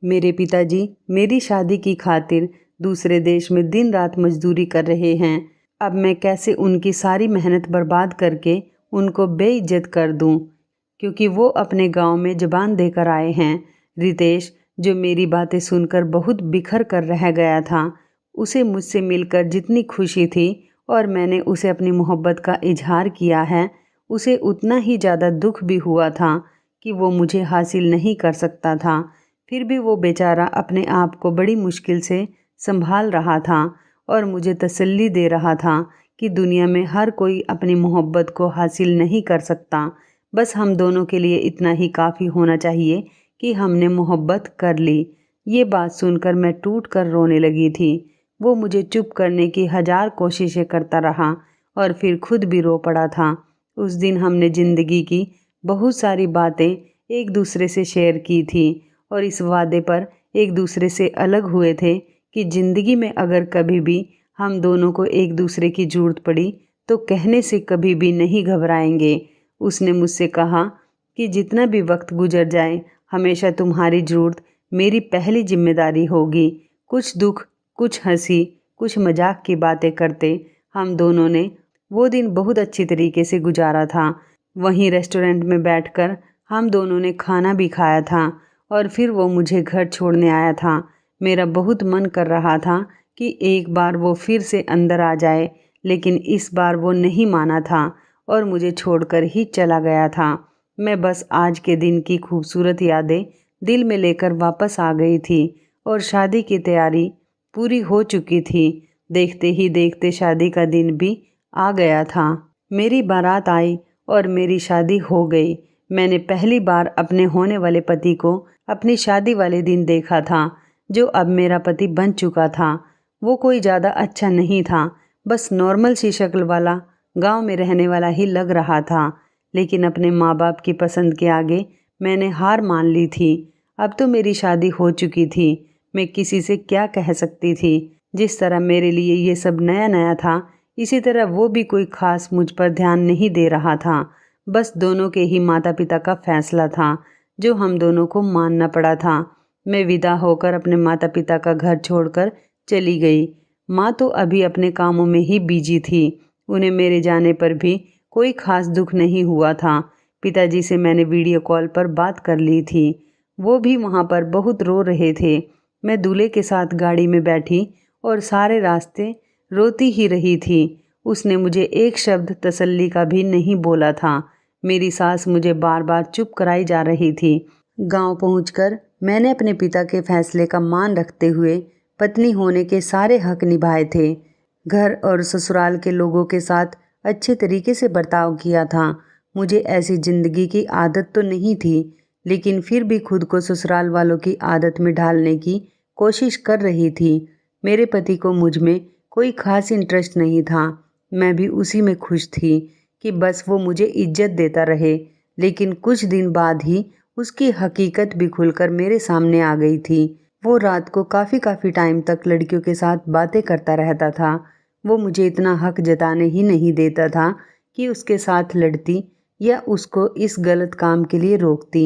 मेरे पिताजी मेरी शादी की खातिर दूसरे देश में दिन रात मजदूरी कर रहे हैं। अब मैं कैसे उनकी सारी मेहनत बर्बाद करके उनको बेइज्जत कर दूं? क्योंकि वो अपने गांव में ज़बान देकर आए हैं। रितेश, जो मेरी बातें सुनकर बहुत बिखर कर रह गया था, उसे मुझसे मिलकर जितनी खुशी थी और मैंने उसे अपनी मोहब्बत का इजहार किया है, उसे उतना ही ज़्यादा दुख भी हुआ था कि वो मुझे हासिल नहीं कर सकता था। फिर भी वो बेचारा अपने आप को बड़ी मुश्किल से संभाल रहा था और मुझे तसल्ली दे रहा था कि दुनिया में हर कोई अपनी मोहब्बत को हासिल नहीं कर सकता। बस हम दोनों के लिए इतना ही काफ़ी होना चाहिए कि हमने मोहब्बत कर ली। ये बात सुनकर मैं टूट कर रोने लगी थी। वो मुझे चुप करने की 1000 कोशिशें करता रहा और फिर खुद भी रो पड़ा था। उस दिन हमने ज़िंदगी की बहुत सारी बातें एक दूसरे से शेयर की थी और इस वादे पर एक दूसरे से अलग हुए थे कि ज़िंदगी में अगर कभी भी हम दोनों को एक दूसरे की ज़रूरत पड़ी तो कहने से कभी भी नहीं घबराएंगे। उसने मुझसे कहा कि जितना भी वक्त गुजर जाए, हमेशा तुम्हारी ज़रूरत मेरी पहली जिम्मेदारी होगी। कुछ दुख, कुछ हंसी, कुछ मजाक की बातें करते हम दोनों ने वो दिन बहुत अच्छी तरीके से गुजारा था। वहीं रेस्टोरेंट में बैठकर हम दोनों ने खाना भी खाया था और फिर वो मुझे घर छोड़ने आया था। मेरा बहुत मन कर रहा था कि एक बार वो फिर से अंदर आ जाए, लेकिन इस बार वो नहीं माना था और मुझे छोड़कर ही चला गया था। मैं बस आज के दिन की खूबसूरत यादें दिल में लेकर वापस आ गई थी और शादी की तैयारी पूरी हो चुकी थी। देखते ही देखते शादी का दिन भी आ गया था। मेरी बारात आई और मेरी शादी हो गई। मैंने पहली बार अपने होने वाले पति को अपनी शादी वाले दिन देखा था, जो अब मेरा पति बन चुका था। वो कोई ज़्यादा अच्छा नहीं था, बस नॉर्मल सी शक्ल वाला गांव में रहने वाला ही लग रहा था। लेकिन अपने माँ बाप की पसंद के आगे मैंने हार मान ली थी। अब तो मेरी शादी हो चुकी थी। मैं किसी से क्या कह सकती थी। जिस तरह मेरे लिए ये सब नया नया था, इसी तरह वो भी कोई ख़ास मुझ पर ध्यान नहीं दे रहा था। बस दोनों के ही माता पिता का फैसला था, जो हम दोनों को मानना पड़ा था। मैं विदा होकर अपने माता पिता का घर छोड़कर चली गई। माँ तो अभी अपने कामों में ही बिजी थी। उन्हें मेरे जाने पर भी कोई ख़ास दुख नहीं हुआ था। पिताजी से मैंने वीडियो कॉल पर बात कर ली थी। वो भी वहाँ पर बहुत रो रहे थे। मैं दूल्हे के साथ गाड़ी में बैठी और सारे रास्ते रोती ही रही थी। उसने मुझे एक शब्द तसल्ली का भी नहीं बोला था। मेरी सास मुझे बार बार चुप कराई जा रही थी। गांव पहुंचकर मैंने अपने पिता के फैसले का मान रखते हुए पत्नी होने के सारे हक निभाए थे। घर और ससुराल के लोगों के साथ अच्छे तरीके से बर्ताव किया था। मुझे ऐसी ज़िंदगी की आदत तो नहीं थी, लेकिन फिर भी खुद को ससुराल वालों की आदत में ढालने की कोशिश कर रही थी। मेरे पति को मुझ में कोई ख़ास इंटरेस्ट नहीं था। मैं भी उसी में खुश थी कि बस वो मुझे इज्जत देता रहे। लेकिन कुछ दिन बाद ही उसकी हकीकत भी खुलकर मेरे सामने आ गई थी। वो रात को काफ़ी टाइम तक लड़कियों के साथ बातें करता रहता था। वो मुझे इतना हक जताने ही नहीं देता था कि उसके साथ लड़ती या उसको इस गलत काम के लिए रोकती।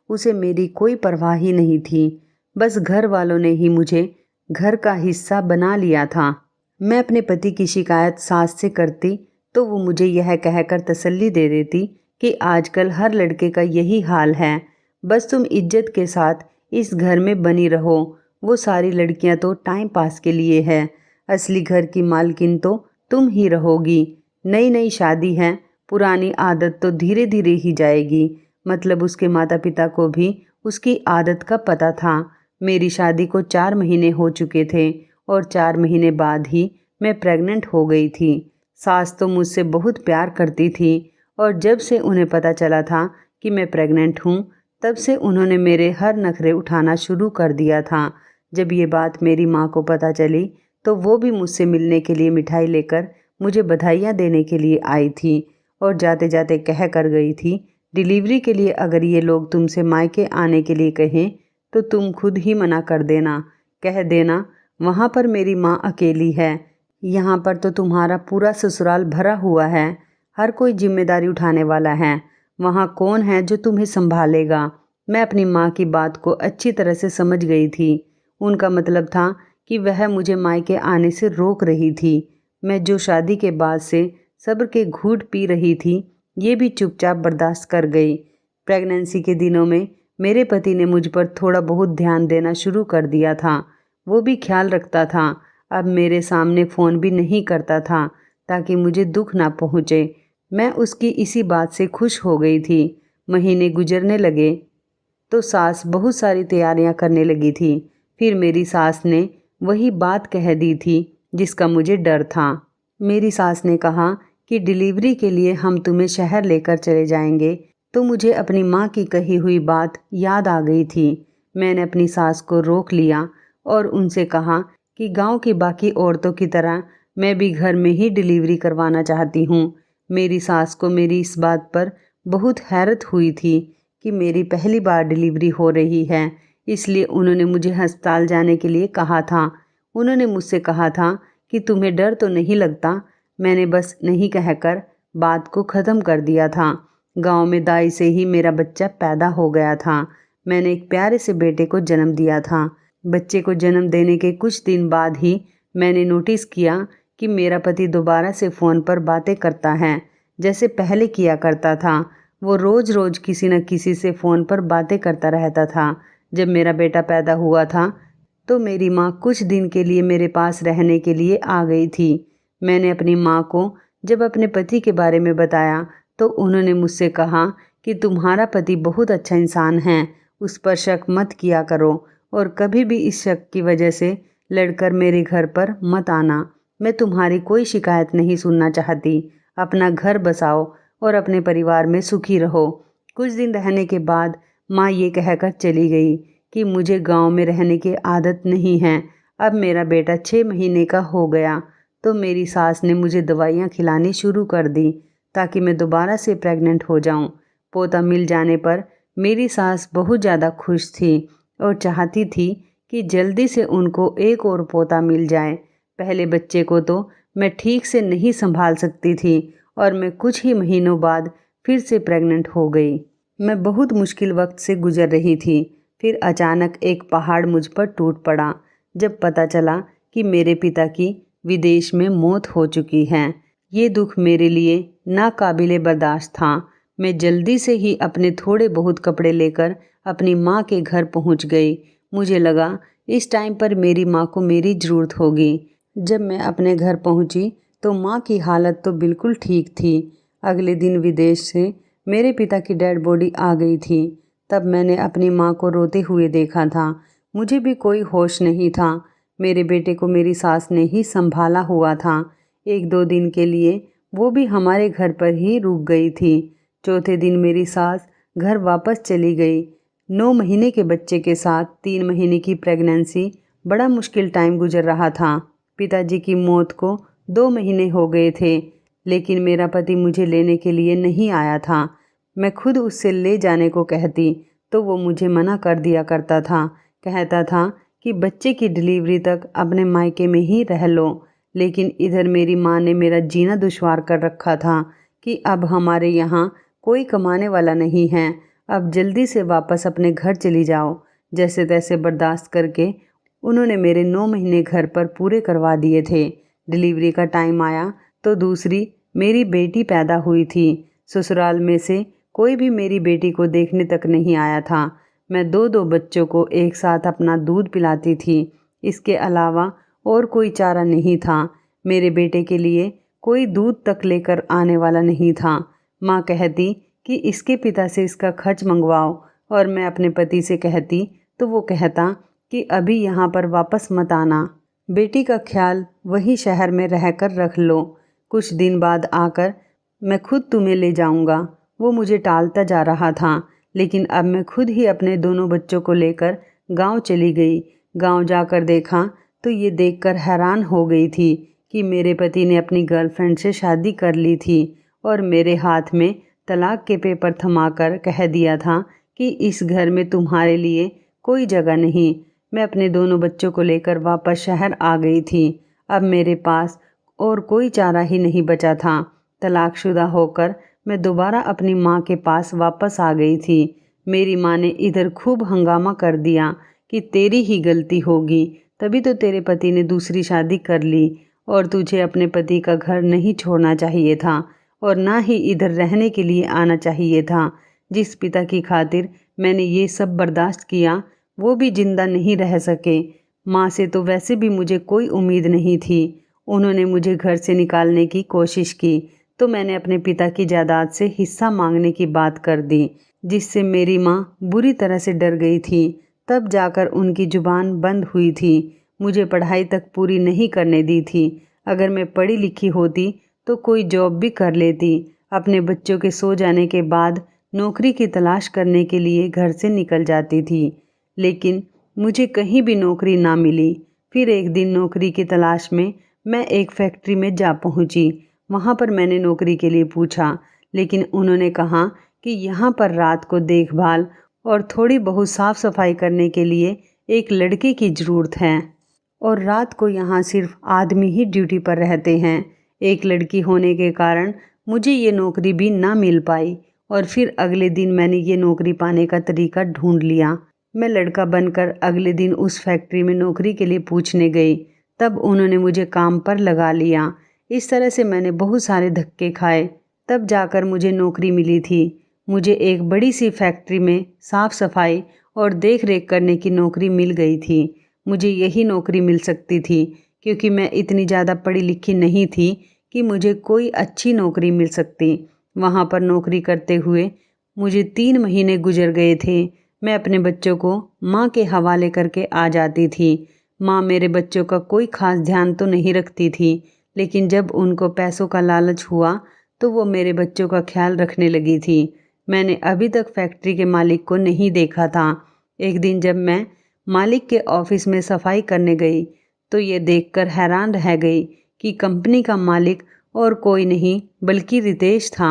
उसे मेरी कोई परवाह ही नहीं थी। बस घर वालों ने ही मुझे घर का हिस्सा बना लिया था। मैं अपने पति की शिकायत सास से करती तो वो मुझे यह कहकर तसल्ली दे देती कि आजकल हर लड़के का यही हाल है, बस तुम इज्जत के साथ इस घर में बनी रहो। वो सारी लड़कियां तो टाइम पास के लिए है, असली घर की मालकिन तो तुम ही रहोगी। नई नई शादी है, पुरानी आदत तो धीरे धीरे ही जाएगी। मतलब उसके माता पिता को भी उसकी आदत का पता था। मेरी शादी को 4 महीने हो चुके थे और 4 महीने बाद ही मैं प्रेग्नेंट हो गई थी। सास तो मुझसे बहुत प्यार करती थी और जब से उन्हें पता चला था कि मैं प्रेग्नेंट हूँ, तब से उन्होंने मेरे हर नखरे उठाना शुरू कर दिया था। जब ये बात मेरी माँ को पता चली तो वो भी मुझसे मिलने के लिए मिठाई लेकर मुझे बधाइयाँ देने के लिए आई थी और जाते जाते कह कर गई थी, डिलीवरी के लिए अगर ये लोग तुमसे मायके आने के लिए कहें तो तुम खुद ही मना कर देना। कह देना वहाँ पर मेरी माँ अकेली है, यहाँ पर तो तुम्हारा पूरा ससुराल भरा हुआ है, हर कोई जिम्मेदारी उठाने वाला है। वहाँ कौन है जो तुम्हें संभालेगा। मैं अपनी माँ की बात को अच्छी तरह से समझ गई थी। उनका मतलब था कि वह मुझे मायके आने से रोक रही थी। मैं जो शादी के बाद से सब्र के घूंट पी रही थी, ये भी चुपचाप बर्दाश्त कर गई। प्रेगनेंसी के दिनों में मेरे पति ने मुझ पर थोड़ा बहुत ध्यान देना शुरू कर दिया था। वो भी ख्याल रखता था। अब मेरे सामने फ़ोन भी नहीं करता था ताकि मुझे दुख ना पहुँचे। मैं उसकी इसी बात से खुश हो गई थी। महीने गुजरने लगे तो सास बहुत सारी तैयारियां करने लगी थी। फिर मेरी सास ने वही बात कह दी थी जिसका मुझे डर था। मेरी सास ने कहा कि डिलीवरी के लिए हम तुम्हें शहर लेकर चले जाएंगे। तो मुझे अपनी माँ की कही हुई बात याद आ गई थी। मैंने अपनी सास को रोक लिया और उनसे कहा कि गांव की बाकी औरतों की तरह मैं भी घर में ही डिलीवरी करवाना चाहती हूँ। मेरी सास को मेरी इस बात पर बहुत हैरत हुई थी कि मेरी पहली बार डिलीवरी हो रही है, इसलिए उन्होंने मुझे अस्पताल जाने के लिए कहा था। उन्होंने मुझसे कहा था कि तुम्हें डर तो नहीं लगता। मैंने बस नहीं कहकर बात को ख़त्म कर दिया था। गांव में दाई से ही मेरा बच्चा पैदा हो गया था। मैंने एक प्यारे से बेटे को जन्म दिया था। बच्चे को जन्म देने के कुछ दिन बाद ही मैंने नोटिस किया कि मेरा पति दोबारा से फ़ोन पर बातें करता है, जैसे पहले किया करता था। वो रोज़ रोज़ किसी न किसी से फ़ोन पर बातें करता रहता था। जब मेरा बेटा पैदा हुआ था तो मेरी माँ कुछ दिन के लिए मेरे पास रहने के लिए आ गई थी। मैंने अपनी माँ को जब अपने पति के बारे में बताया तो उन्होंने मुझसे कहा कि तुम्हारा पति बहुत अच्छा इंसान है, उस पर शक मत किया करो और कभी भी इस शक की वजह से लड़कर मेरे घर पर मत आना। मैं तुम्हारी कोई शिकायत नहीं सुनना चाहती। अपना घर बसाओ और अपने परिवार में सुखी रहो। कुछ दिन रहने के बाद माँ ये कहकर चली गई कि मुझे गांव में रहने की आदत नहीं है। अब मेरा बेटा 6 महीने का हो गया तो मेरी सास ने मुझे दवाइयाँ खिलानी शुरू कर दी ताकि मैं दोबारा से प्रेग्नेंट हो जाऊं। पोता मिल जाने पर मेरी सास बहुत ज़्यादा खुश थी और चाहती थी कि जल्दी से उनको एक और पोता मिल जाए। पहले बच्चे को तो मैं ठीक से नहीं संभाल सकती थी और मैं कुछ ही महीनों बाद फिर से प्रेग्नेंट हो गई। मैं बहुत मुश्किल वक्त से गुजर रही थी। फिर अचानक एक पहाड़ मुझ पर टूट पड़ा जब पता चला कि मेरे पिता की विदेश में मौत हो चुकी है। ये दुख मेरे लिए नाकाबिले बर्दाश्त था। मैं जल्दी से ही अपने थोड़े बहुत कपड़े लेकर अपनी माँ के घर पहुँच गई। मुझे लगा इस टाइम पर मेरी माँ को मेरी ज़रूरत होगी। जब मैं अपने घर पहुँची तो माँ की हालत तो बिल्कुल ठीक थी। अगले दिन विदेश से मेरे पिता की डेड बॉडी आ गई थी। तब मैंने अपनी माँ को रोते हुए देखा था। मुझे भी कोई होश नहीं था। मेरे बेटे को मेरी सास ने ही संभाला हुआ था। 1-2 दिन के लिए वो भी हमारे घर पर ही रुक गई थी। चौथे दिन मेरी सास घर वापस चली गई। 9 महीने के बच्चे के साथ 3 महीने की प्रेगनेंसी बड़ा मुश्किल टाइम गुजर रहा था। पिताजी की मौत को 2 महीने हो गए थे, लेकिन मेरा पति मुझे लेने के लिए नहीं आया था। मैं खुद उससे ले जाने को कहती तो वो मुझे मना कर दिया करता था। कहता था कि बच्चे की डिलीवरी तक अपने मायके में ही रह लो। लेकिन इधर मेरी माँ ने मेरा जीना दुश्वार कर रखा था कि अब हमारे यहाँ कोई कमाने वाला नहीं है, अब जल्दी से वापस अपने घर चली जाओ। जैसे तैसे बर्दाश्त करके उन्होंने मेरे 9 महीने घर पर पूरे करवा दिए थे। डिलीवरी का टाइम आया तो दूसरी मेरी बेटी पैदा हुई थी। ससुराल में से कोई भी मेरी बेटी को देखने तक नहीं आया था। मैं दो दो बच्चों को एक साथ अपना दूध पिलाती थी। इसके अलावा और कोई चारा नहीं था। मेरे बेटे के लिए कोई दूध तक लेकर आने वाला नहीं था। माँ कहती कि इसके पिता से इसका खर्च मंगवाओ और मैं अपने पति से कहती तो वो कहता कि अभी यहाँ पर वापस मत आना, बेटी का ख्याल वही शहर में रहकर रख लो, कुछ दिन बाद आकर मैं खुद तुम्हें ले जाऊँगा। वो मुझे टालता जा रहा था, लेकिन अब मैं खुद ही अपने दोनों बच्चों को लेकर गांव चली गई। गांव जाकर देखा तो ये देखकर हैरान हो गई थी कि मेरे पति ने अपनी गर्लफ्रेंड से शादी कर ली थी और मेरे हाथ में तलाक के पेपर थमाकर कह दिया था कि इस घर में तुम्हारे लिए कोई जगह नहीं। मैं अपने दोनों बच्चों को लेकर वापस शहर आ गई थी। अब मेरे पास और कोई चारा ही नहीं बचा था। तलाकशुदा होकर मैं दोबारा अपनी माँ के पास वापस आ गई थी। मेरी माँ ने इधर खूब हंगामा कर दिया कि तेरी ही गलती होगी, तभी तो तेरे पति ने दूसरी शादी कर ली और तुझे अपने पति का घर नहीं छोड़ना चाहिए था और ना ही इधर रहने के लिए आना चाहिए था। जिस पिता की खातिर मैंने ये सब बर्दाश्त किया वो भी जिंदा नहीं रह सके। माँ से तो वैसे भी मुझे कोई उम्मीद नहीं थी। उन्होंने मुझे घर से निकालने की कोशिश की तो मैंने अपने पिता की जायदाद से हिस्सा मांगने की बात कर दी, जिससे मेरी माँ बुरी तरह से डर गई थी। तब जाकर उनकी जुबान बंद हुई थी। मुझे पढ़ाई तक पूरी नहीं करने दी थी। अगर मैं पढ़ी लिखी होती तो कोई जॉब भी कर लेती। अपने बच्चों के सो जाने के बाद नौकरी की तलाश करने के लिए घर से निकल जाती थी, लेकिन मुझे कहीं भी नौकरी ना मिली। फिर एक दिन नौकरी की तलाश में मैं एक फैक्ट्री में जा पहुंची। वहां पर मैंने नौकरी के लिए पूछा, लेकिन उन्होंने कहा कि यहाँ पर रात को देखभाल और थोड़ी बहुत साफ सफाई करने के लिए एक लड़के की ज़रूरत है और रात को यहाँ सिर्फ आदमी ही ड्यूटी पर रहते हैं। एक लड़की होने के कारण मुझे ये नौकरी भी ना मिल पाई और फिर अगले दिन मैंने ये नौकरी पाने का तरीका ढूंढ लिया। मैं लड़का बनकर अगले दिन उस फैक्ट्री में नौकरी के लिए पूछने गई। तब उन्होंने मुझे काम पर लगा लिया। इस तरह से मैंने बहुत सारे धक्के खाए, तब जाकर मुझे नौकरी मिली थी। मुझे एक बड़ी सी फैक्ट्री में साफ सफाई और देख रेख करने की नौकरी मिल गई थी। मुझे यही नौकरी मिल सकती थी क्योंकि मैं इतनी ज़्यादा पढ़ी लिखी नहीं थी कि मुझे कोई अच्छी नौकरी मिल सकती। वहाँ पर नौकरी करते हुए मुझे 3 महीने गुजर गए थे। मैं अपने बच्चों को माँ के हवाले करके आ जाती थी। माँ मेरे बच्चों का कोई खास ध्यान तो नहीं रखती थी, लेकिन जब उनको पैसों का लालच हुआ तो वो मेरे बच्चों का ख्याल रखने लगी थी। मैंने अभी तक फैक्ट्री के मालिक को नहीं देखा था। एक दिन जब मैं मालिक के ऑफिस में सफाई करने गई तो ये देखकर हैरान रह गई कि कंपनी का मालिक और कोई नहीं बल्कि रितेश था।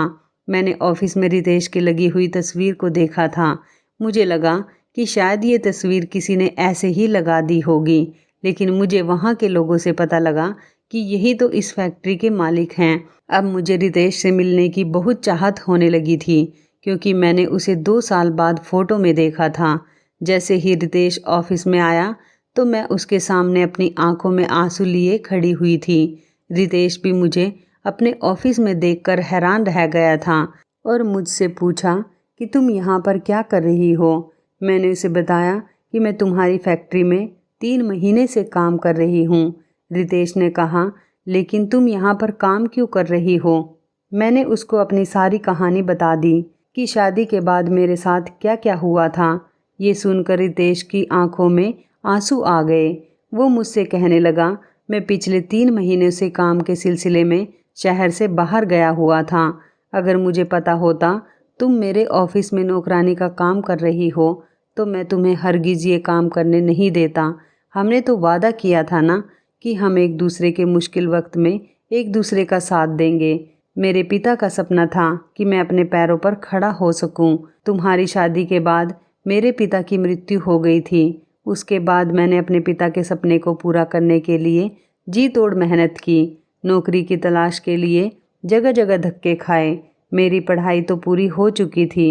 मैंने ऑफिस में रितेश की लगी हुई तस्वीर को देखा था। मुझे लगा कि शायद ये तस्वीर किसी ने ऐसे ही लगा दी होगी, लेकिन मुझे वहाँ के लोगों से पता लगा कि यही तो इस फैक्ट्री के मालिक हैं। अब मुझे रितेश से मिलने की बहुत चाहत होने लगी थी क्योंकि मैंने उसे 2 साल बाद फ़ोटो में देखा था। जैसे ही रितेश ऑफिस में आया तो मैं उसके सामने अपनी आंखों में आंसू लिए खड़ी हुई थी। रितेश भी मुझे अपने ऑफिस में देखकर हैरान रह गया था और मुझसे पूछा कि तुम यहाँ पर क्या कर रही हो। मैंने उसे बताया कि मैं तुम्हारी फैक्ट्री में 3 महीने से काम कर रही हूँ। रितेश ने कहा, लेकिन तुम यहाँ पर काम क्यों कर रही हो? मैंने उसको अपनी सारी कहानी बता दी कि शादी के बाद मेरे साथ क्या क्या हुआ था। ये सुनकर रितेश की आंखों में आंसू आ गए। वो मुझसे कहने लगा, मैं पिछले 3 महीने से काम के सिलसिले में शहर से बाहर गया हुआ था। अगर मुझे पता होता तुम मेरे ऑफिस में नौकरानी का काम कर रही हो तो मैं तुम्हें हरगिज़ ये काम करने नहीं देता। हमने तो वादा किया था ना कि हम एक दूसरे के मुश्किल वक्त में एक दूसरे का साथ देंगे। मेरे पिता का सपना था कि मैं अपने पैरों पर खड़ा हो सकूं। तुम्हारी शादी के बाद मेरे पिता की मृत्यु हो गई थी। उसके बाद मैंने अपने पिता के सपने को पूरा करने के लिए जी तोड़ मेहनत की। नौकरी की तलाश के लिए जगह जगह धक्के खाए। मेरी पढ़ाई तो पूरी हो चुकी थी।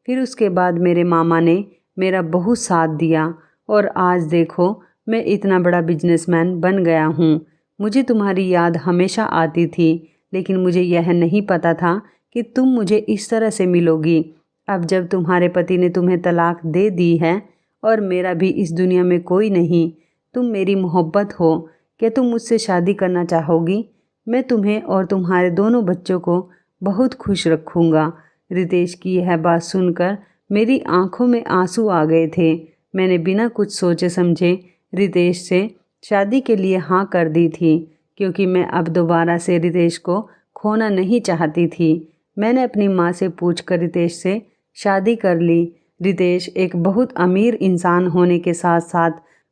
फिर उसके बाद मेरे मामा ने मेरा बहुत साथ दिया और आज देखो मैं इतना बड़ा बिजनेसमैन बन गया हूँ। मुझे तुम्हारी याद हमेशा आती थी, लेकिन मुझे यह नहीं पता था कि तुम मुझे इस तरह से मिलोगी। अब जब तुम्हारे पति ने तुम्हें तलाक दे दी है और मेरा भी इस दुनिया में कोई नहीं, तुम मेरी मोहब्बत हो, क्या तुम मुझसे शादी करना चाहोगी? मैं तुम्हें और तुम्हारे दोनों बच्चों को बहुत खुश रखूँगा। रितेश की यह बात सुनकर मेरी आंखों में आंसू आ गए थे। मैंने बिना कुछ सोचे समझे रितेश से शादी के लिए हाँ कर दी थी, क्योंकि मैं अब दोबारा से रितेश को खोना नहीं चाहती थी। मैंने अपनी माँ से पूछकर रितेश से शादी कर ली। रितेश एक बहुत अमीर इंसान होने के साथ साथ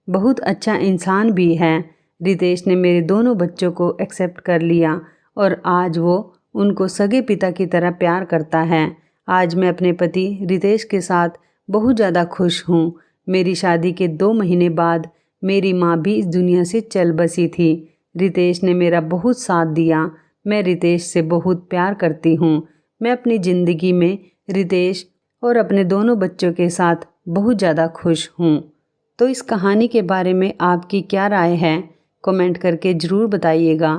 बहुत अच्छा इंसान भी है। रितेश ने मेरे दोनों बच्चों को एक्सेप्ट कर लिया और आज वो उनको सगे पिता की तरह प्यार करता है। आज मैं अपने पति रितेश के साथ बहुत ज़्यादा खुश हूँ। मेरी शादी के 2 महीने बाद मेरी माँ भी इस दुनिया से चल बसी थी। रितेश ने मेरा बहुत साथ दिया। मैं रितेश से बहुत प्यार करती हूँ। मैं अपनी ज़िंदगी में रितेश और अपने दोनों बच्चों के साथ बहुत ज़्यादा खुश हूँ। तो इस कहानी के बारे में आपकी क्या राय है? कमेंट करके ज़रूर बताइएगा।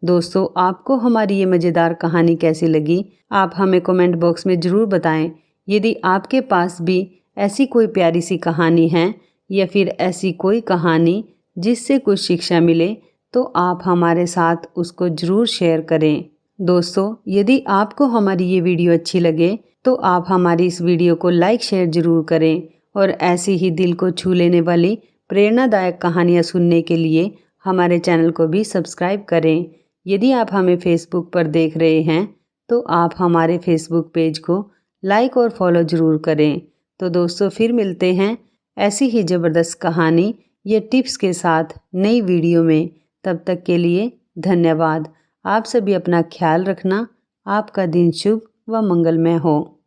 दोस्तों, आपको हमारी ये मज़ेदार कहानी कैसी लगी? आप हमें कमेंट बॉक्स में ज़रूर बताएं। यदि आपके पास भी ऐसी कोई प्यारी सी कहानी है या फिर ऐसी कोई कहानी जिससे कुछ शिक्षा मिले, तो आप हमारे साथ उसको ज़रूर शेयर करें। दोस्तों, यदि आपको हमारी ये वीडियो अच्छी लगे तो आप हमारी इस वीडियो को लाइक शेयर ज़रूर करें और ऐसी ही दिल को छू लेने वाली प्रेरणादायक कहानियाँ सुनने के लिए हमारे चैनल को भी सब्सक्राइब करें। यदि आप हमें फेसबुक पर देख रहे हैं तो आप हमारे फेसबुक पेज को लाइक और फॉलो ज़रूर करें। तो दोस्तों, फिर मिलते हैं ऐसी ही ज़बरदस्त कहानी या टिप्स के साथ नई वीडियो में। तब तक के लिए धन्यवाद। आप सभी अपना ख्याल रखना। आपका दिन शुभ व मंगलमय हो।